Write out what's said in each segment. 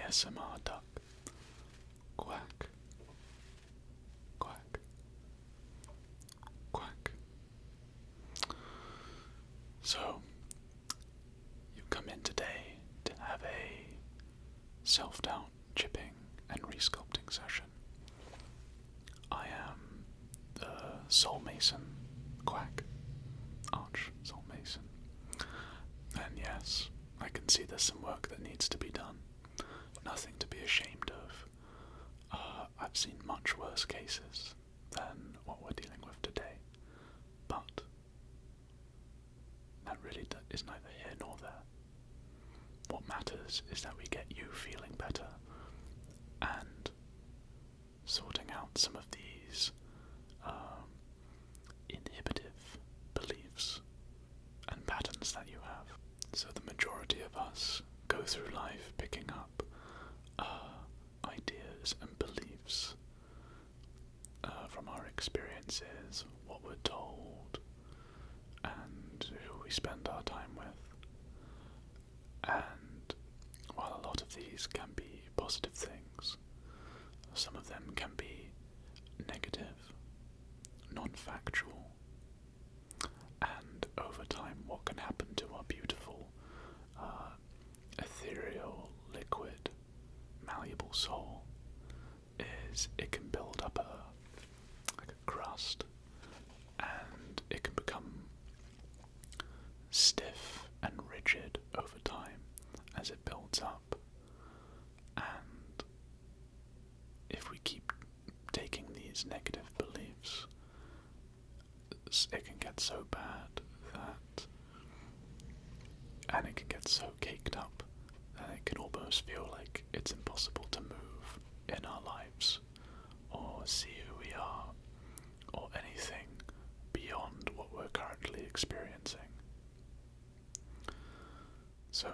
ASMR duck. Quack, quack, quack. So, you've come in today to have a self-doubt chipping and resculpting session. I am the soul mason, Quack, arch soul mason. And yes, I can see there's some work that needs to be done. Nothing to be ashamed of. I've seen much worse cases than what we're dealing with today. But that really is neither here nor there. What matters is that we get you feeling better and sorting out some of these inhibitive beliefs and patterns that you have. So the majority of us go through life picking up ideas and beliefs from our experiences, what we're told, and who we spend our time with. And while a lot of these can be positive things, some of them can be negative, non-factual, and over time what can happen to our beautiful, ethereal, liquid, malleable soul is it can build up a crust, and it can become stiff and rigid over time as it builds up. And if we keep taking these negative beliefs, it can get so bad and it can get so caked up that it can almost feel like it's impossible to move in our lives or see who we are or anything beyond what we're currently experiencing. So,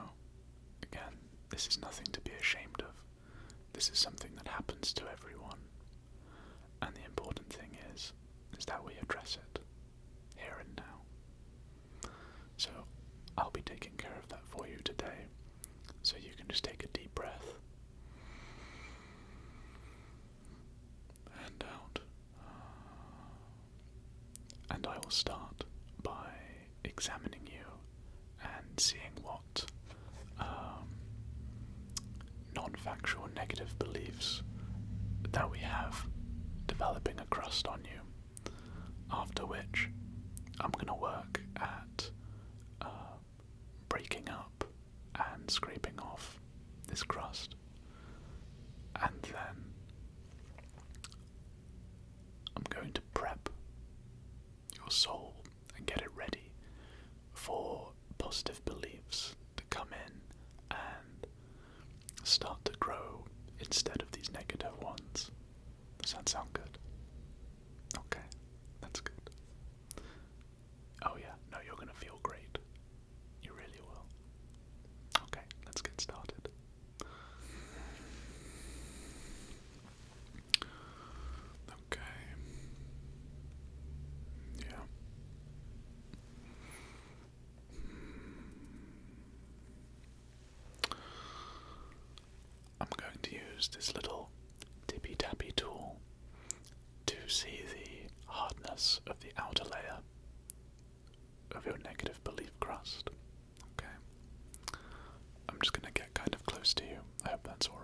again, this is nothing to be ashamed of. This is something that happens to everyone. And the important thing is that we address it here and now. So, I'll be taking care of that for you today. So you can just take a deep breath and out. And I will start by examining you and seeing what non-factual negative beliefs that we have developing a crust on you. After which, I'm going to work at breaking up and scraping off this crust. And then I'm going to prep your soul and get it ready for positive beliefs to come in and start to grow instead of these negative ones. Does that sound good? Okay, that's good. Oh yeah, no, you're gonna feel great. You really will. Okay, let's get started. Okay. Yeah. I'm going to use this little tippy-tappy tool to see the hardness of the outer layer of your negative belief crust. Okay. I'm just going to get kind of close to you. I hope that's alright.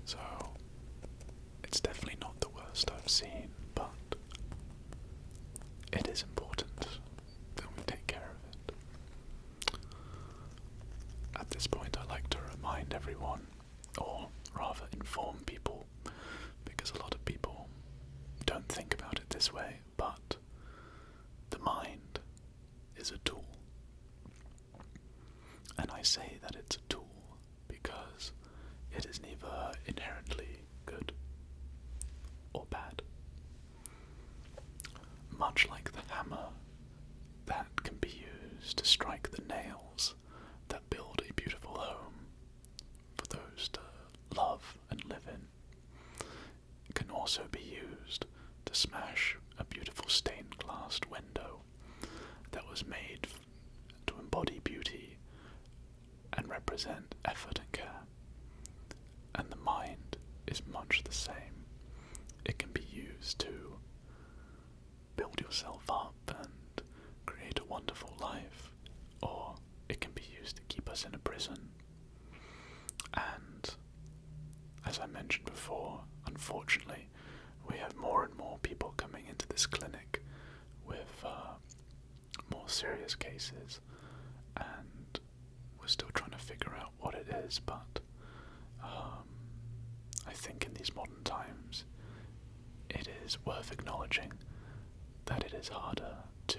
So, it's definitely not the worst I've seen, but it is important that we take care of it. At this point, I like to remind everyone, or rather inform people, because a lot of people don't think about it this way, but the mind is a tool. And I say that it's a tool because it is neither inherently good or bad. Much like the hammer that can be used to strike the nails that build a beautiful home for those to love and live in, it can also be used to smash a beautiful stained glass window that was made to embody beauty and represent effort and care. And the mind is much the same. It can be used to build yourself up and create a wonderful life, or it can be used to keep us in a prison. And as I mentioned before, unfortunately, we have more and more people coming into this clinic with more serious cases, and we're still trying to figure out what it is, but I think in these modern times it is worth acknowledging that it is harder to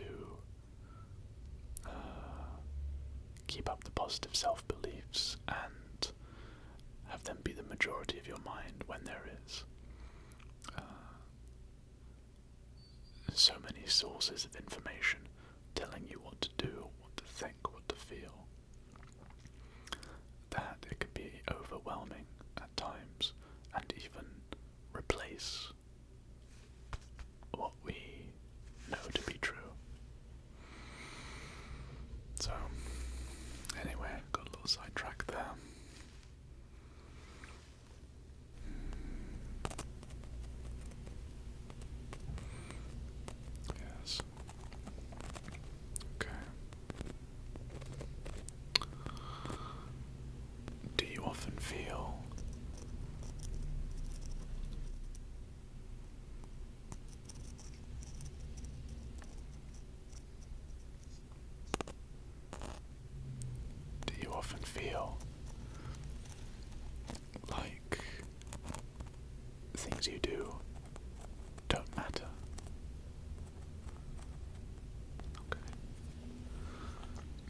keep up the positive self-beliefs and have them be the majority of your mind when there is so many sources of information telling you what to do, what to think, what to feel, that it can be overwhelming at times and even replace what we know to be true. So, anyway, got a little sidetracked there. Yes. Okay. Do you often feel like things you do don't matter? Okay.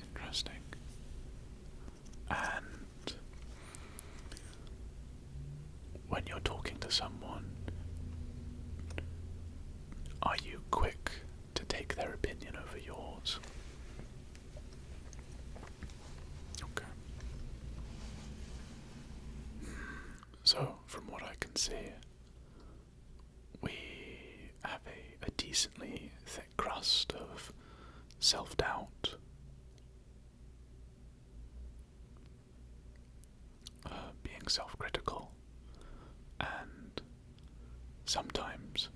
Interesting. And when you're talking to someone, are you quick to take their opinion over yours? Okay. So, from what I can see, we have a decently thick crust of self-doubt, being self-critical, and sometimes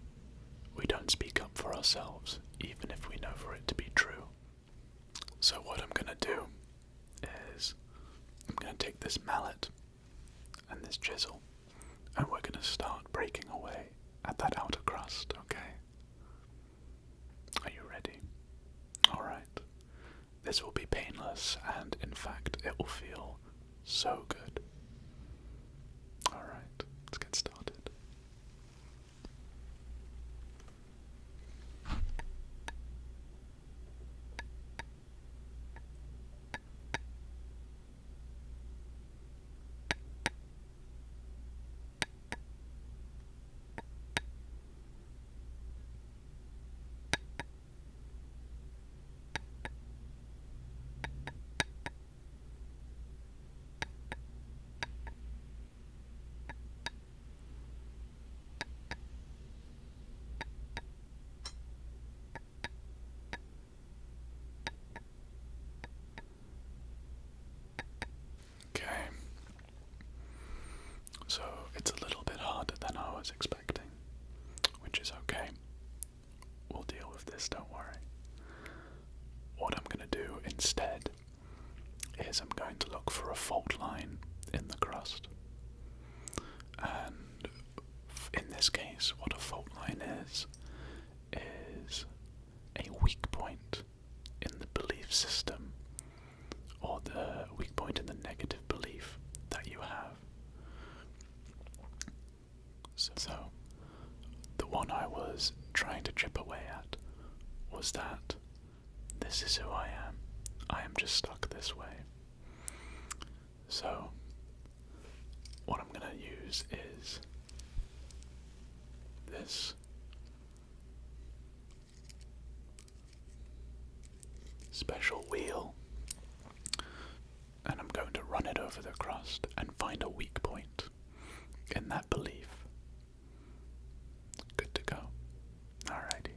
we don't speak up for ourselves, even if we know for it to be true. So what I'm going to do is I'm going to take this mallet and this chisel, and we're going to start breaking away at that outer crust, okay? Are you ready? Alright. This will be painless, and in fact, it will feel so good. Alright, let's get started. Okay, so it's a little bit harder than I was expecting, which is okay. We'll deal with this, don't worry. What I'm going to do instead is I'm going to look for a fault line in the crust. And in this case, what a fault line is a weak point in the belief system, or the weak point in the negative belief that you have. So the one I was trying to chip away at was that this is who I am. I am just stuck this way. So, what I'm going to use is this special wheel, and I'm going to run it over the crust and find a weak point in that belief. Good to go. Alrighty.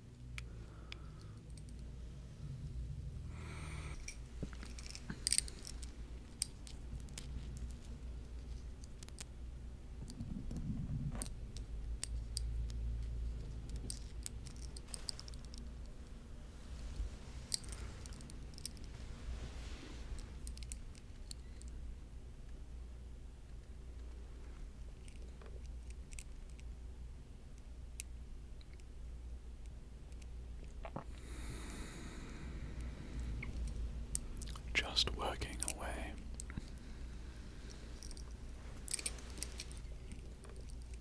Just working away,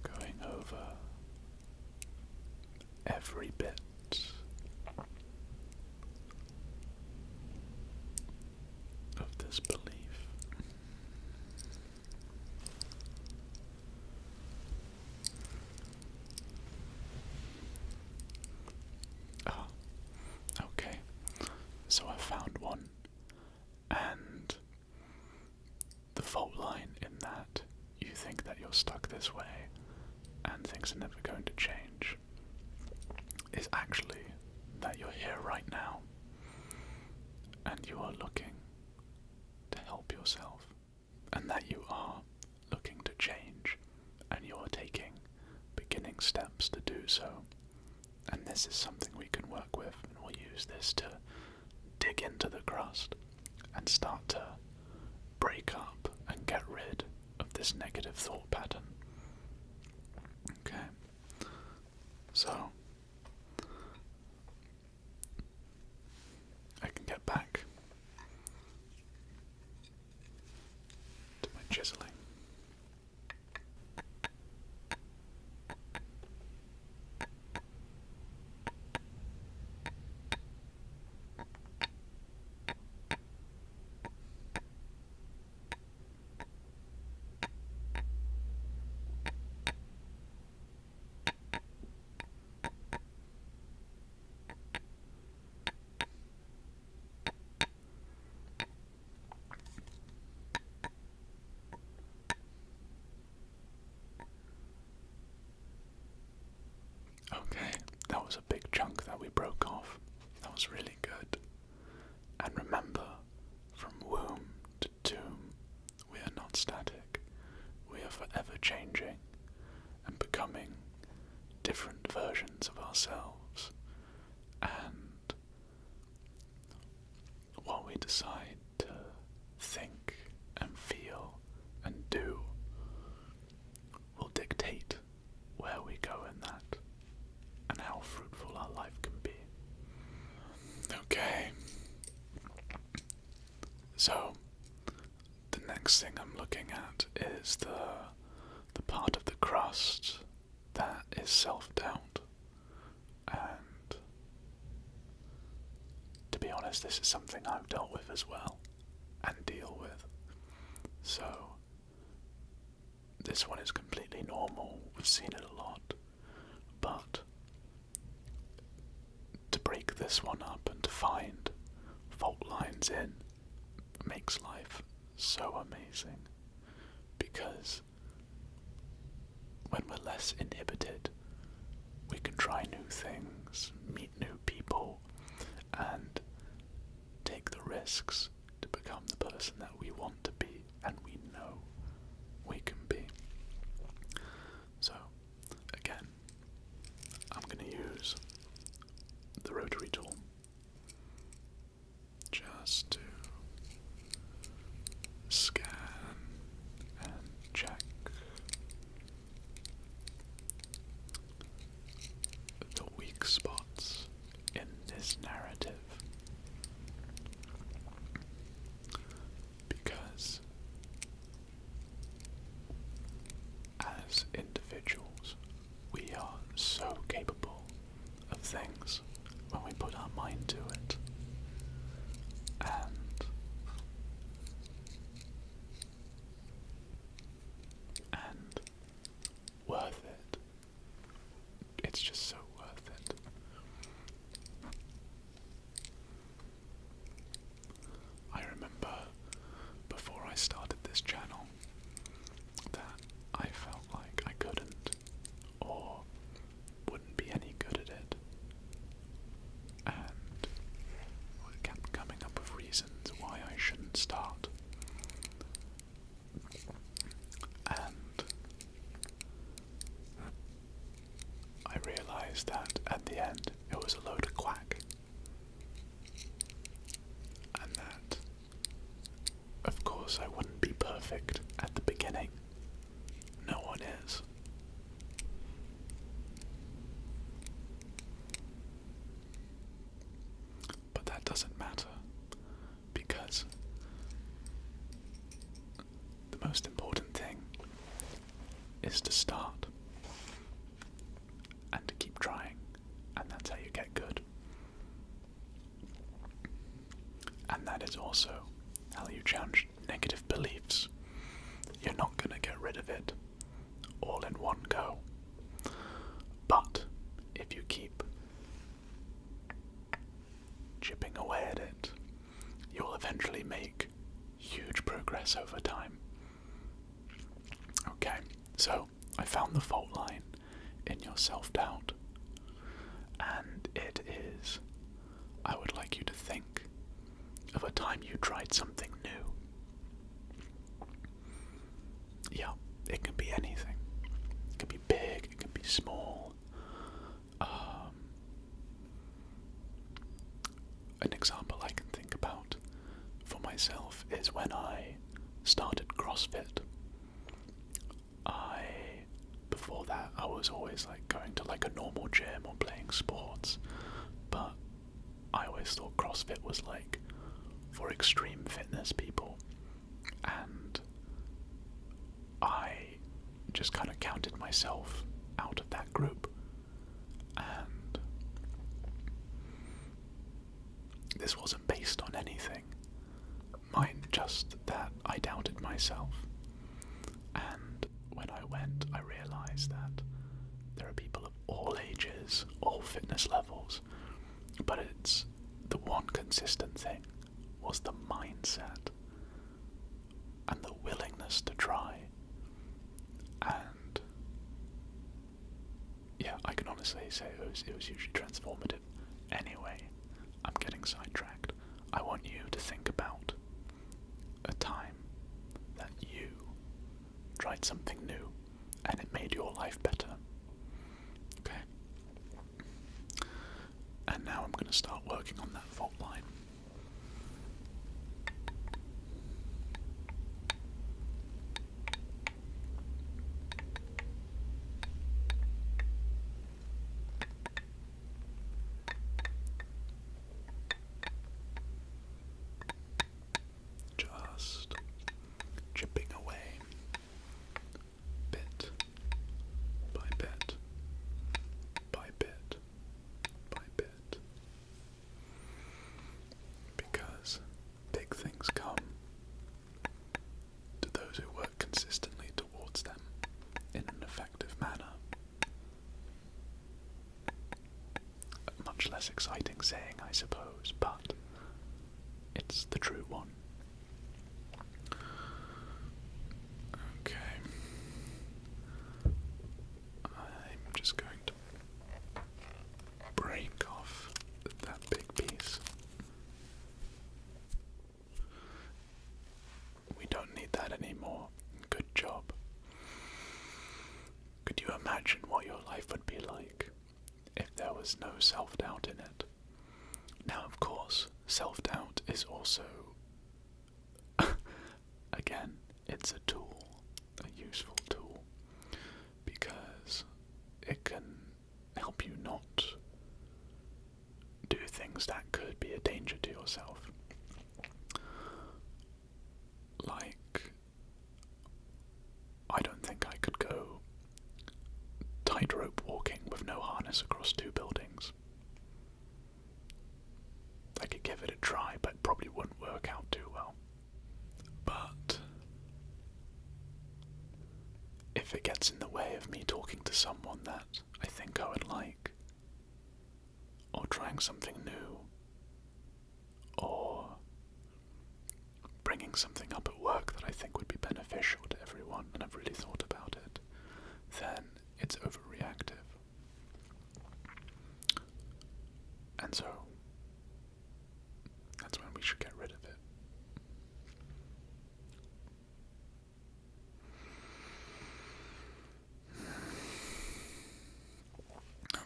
going over every bit of this belief. Ah, okay, so I found one. And the fault line in that you think that you're stuck this way and things are never going to change is actually that you're here right now and you are looking to help yourself, and that you are looking to change and you are taking beginning steps to do so. And this is something we can work with, and we'll use this to dig into the crust and start to break up and get rid of this negative thought pattern. Okay, so I can get back to my chiseling. Okay, that was a big chunk that we broke off. That was really good. And remember, from womb to tomb, we are not static. We are forever changing and becoming different versions of ourselves. And what we decide to think and feel and do will dictate where we go in that and how fruitful our life can be. Okay. So, the next thing I'm looking at is the part of the crust that is self-doubt. And to be honest, this is something I've dealt with as well and deal with. So, this one is completely normal. We've seen it a lot. But to break this one up and to find fault lines in makes life so amazing, because when we're less inhibited, we can try new things, meet new people, and take the risks to become the person that we want to be and we know we can be. So, again, I'm going to use the rotary tool just to scan and check the weak spots in this narrative, because as individuals we are so capable of things when we put our mind to it, and perfect at the beginning. No one is. But that doesn't matter, because the most important thing is to start and to keep trying, and that's how you get good. And that is also how you challenge negative beliefs. You're not going to get rid of it all in one go. But if you keep chipping away at it, you'll eventually make huge progress over time. Okay, so I found the fault line in your self-doubt, and it is, I would like you to think of a time you tried something new. Yeah, it can be anything. It can be big, it can be small. An example I can think about for myself is when I started CrossFit. Before that, I was always going to a normal gym or playing sports, but I always thought CrossFit was for extreme fitness people, and I just kind of counted myself out of that group. And this wasn't based on anything, mind just that I doubted myself. And when I went, I realized that there are people of all ages, all fitness levels, but it's the one consistent thing was the mindset and the willingness to try. And yeah, I can honestly say it was hugely transformative. Anyway, I'm getting sidetracked. I want you to think about a time that you tried something new and it made your life better. Okay? And now I'm going to start working on that fault line. Just chipping away, bit by bit, by bit, by bit. Because big things come to those who work consistently towards them in an effective manner. A much less exciting saying, I suppose, but it's the true one. Okay. I'm just going to break off that big piece. We don't need that anymore. Good job. Could you imagine what your life would be like if there was no self-doubt in it? Now, of course, self-doubt is also, again, it's a tool, a useful tool, because it can help you not do things that could be a danger to yourself. I don't think I could go tightrope walking with no harness across 2 buildings. I could give it a try, but it probably wouldn't work out too well. But if it gets in the way of me talking to someone that I think I would like, or trying something new, or bringing something up at work that I think would be beneficial to everyone, and I've really thought about it, then it's overreactive. And so, that's when we should get rid of it.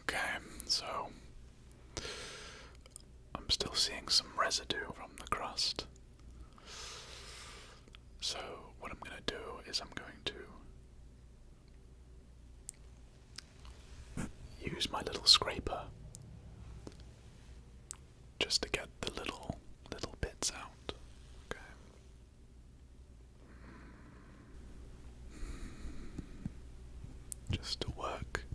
Okay, so I'm still seeing some residue from the crust. So what I'm going to do is I'm going to use my little scraper just to get the little bits out. Okay. Just to work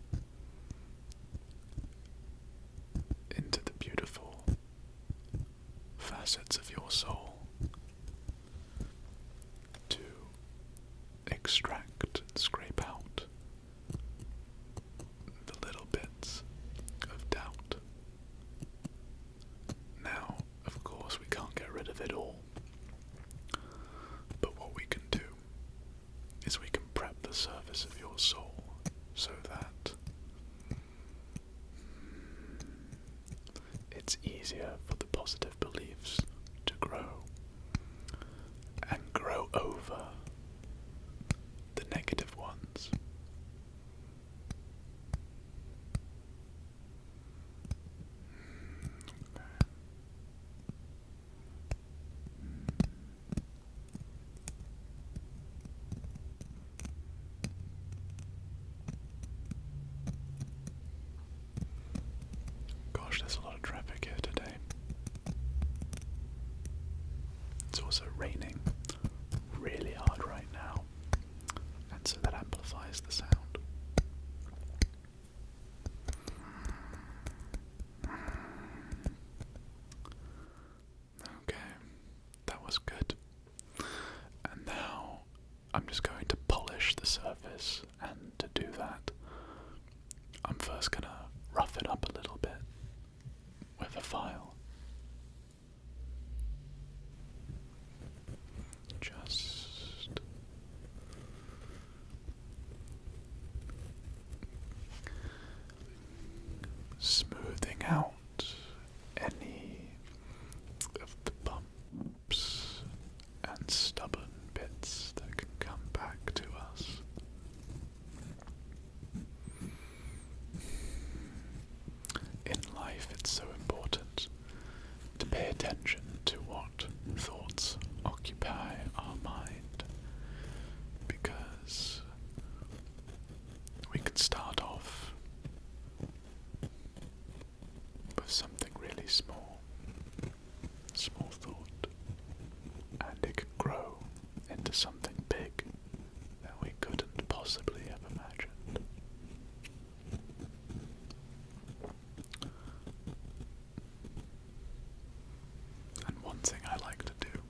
into the beautiful facets of your soul, to extract and scrape out the little bits of doubt. Now, of course, we can't get rid of it all, but what we can do is we can prep the surface of your soul so that it's easier for the positive beliefs to grow and grow over the negative ones. Gosh, there's a lot of traffic here today. It's also raining really hard right now, and so that amplifies the sound. Okay, that was good. And now I'm just going to polish the surface, and to do that, I'm first going to rough it up a little bit with a file. Just smoothing out any of the bumps and stubborn bits that can come back to us. In life, it's so important to pay attention to what thoughts occupy our mind, because we can start off with something really small thought, and it can grow into something big that we couldn't possibly have imagined. And one thing I like to do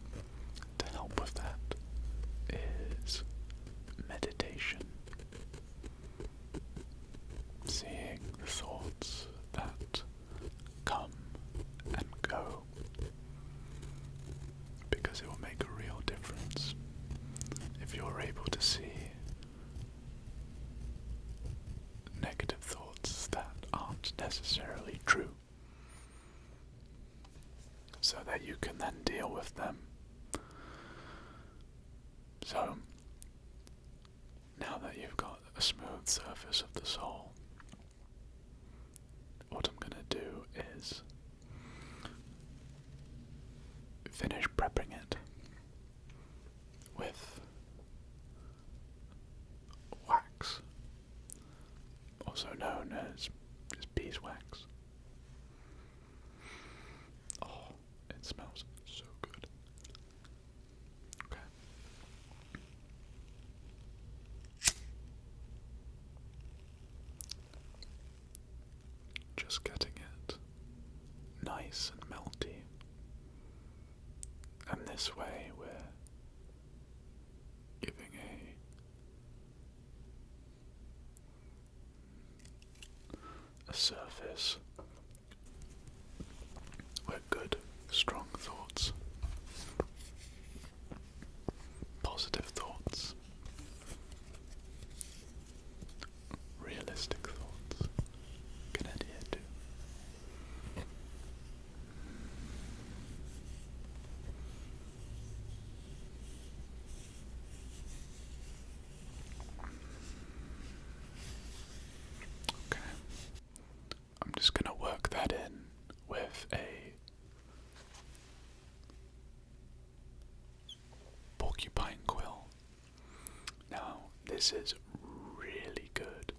to help with that is meditation. Seeing the thoughts that come and go, because it will make a real difference if you're able to see negative thoughts that aren't necessarily true, so that you can then deal with them. So, now that you've got a smooth surface of the soul, what I'm going to do is finish prepping it with wax, also known as beeswax. Oh, it smells so good. Okay. Just getting it nice and melty. And this way we're giving a surface where good, strong thoughts, positive thoughts, realistic thoughts can adhere to. Okay. I'm just going to work that in with a porcupine quill. This is really good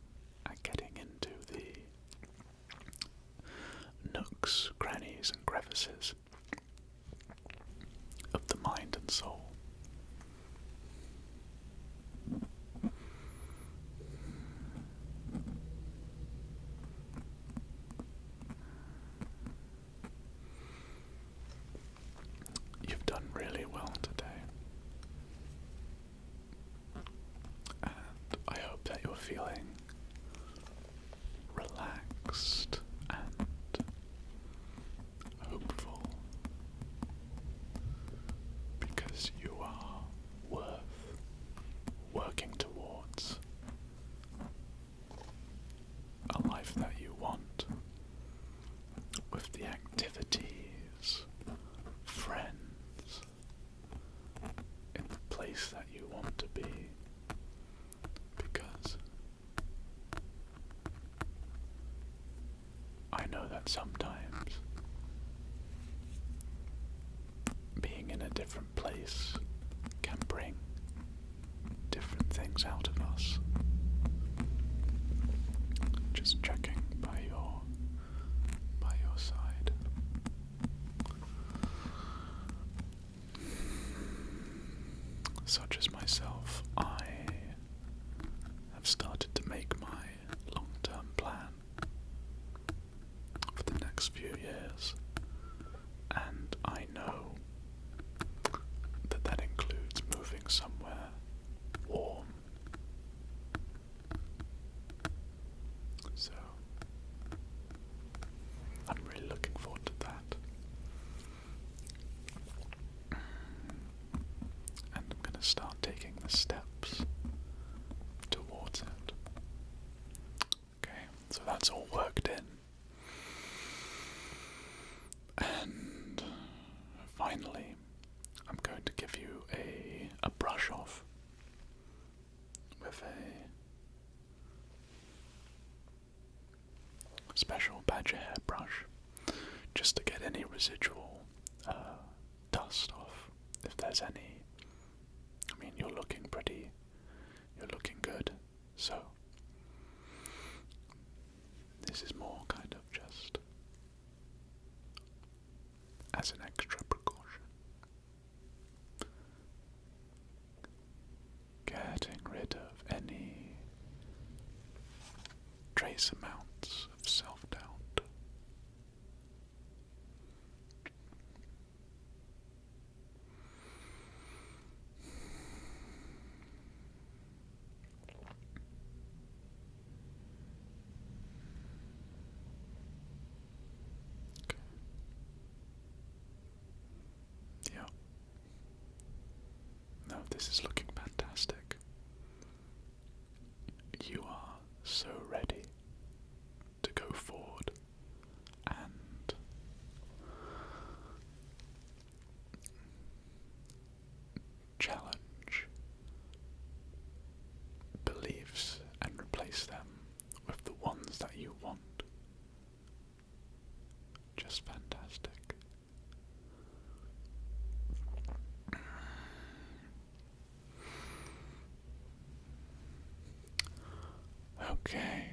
at getting into the nooks, crannies, and crevices of the mind and soul. You've done really well today, and I hope that you're feeling relaxed and hopeful, because you are worth working towards a life that you want, with the activities, friends, in the place that you want to be, because I know that sometimes being in a different place can bring different things out of us. Just checking by your side. Such as myself, I have started to make my long-term plan for the next few years, and I know that that includes moving somewhere warm. So I'm really looking forward to that. And I'm going to start taking the steps towards it. Okay, so that's all worked in. And finally, I'm going to give you a brush off with a special badger hair brush, just to get any residual dust off, if there's any. I mean, you're looking good, so this is more kind of just as an extra precaution. Getting rid of any trace amounts of self-doubt. Okay. Yeah. No, this is looking fantastic. You are so ready to go forward and challenge beliefs and replace them with the ones that you want. Just fantastic. Okay.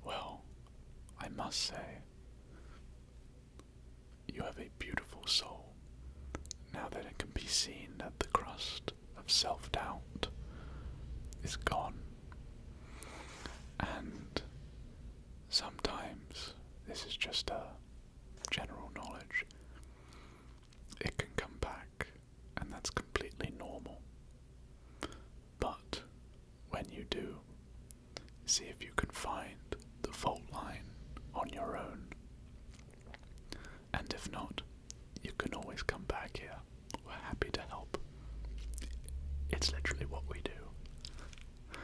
Well, I must say, you have a beautiful soul, now that it can be seen that the crust of self-doubt is gone. And sometimes, this is just a general knowledge, it can come back, and that's completely normal. But when you do, see if you can find the fault line on your own. And if not, you can always come back here. We're happy to help. It's literally what we do.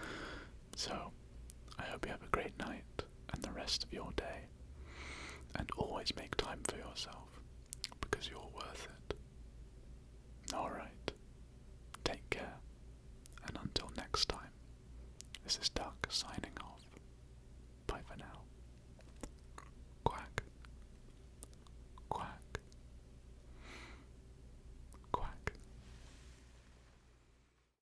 So, I hope you have a great night and the rest of your day. And always make time for yourself, because you're worth it. Alright, take care, and until next time, this is Duck signing off. Bye for now.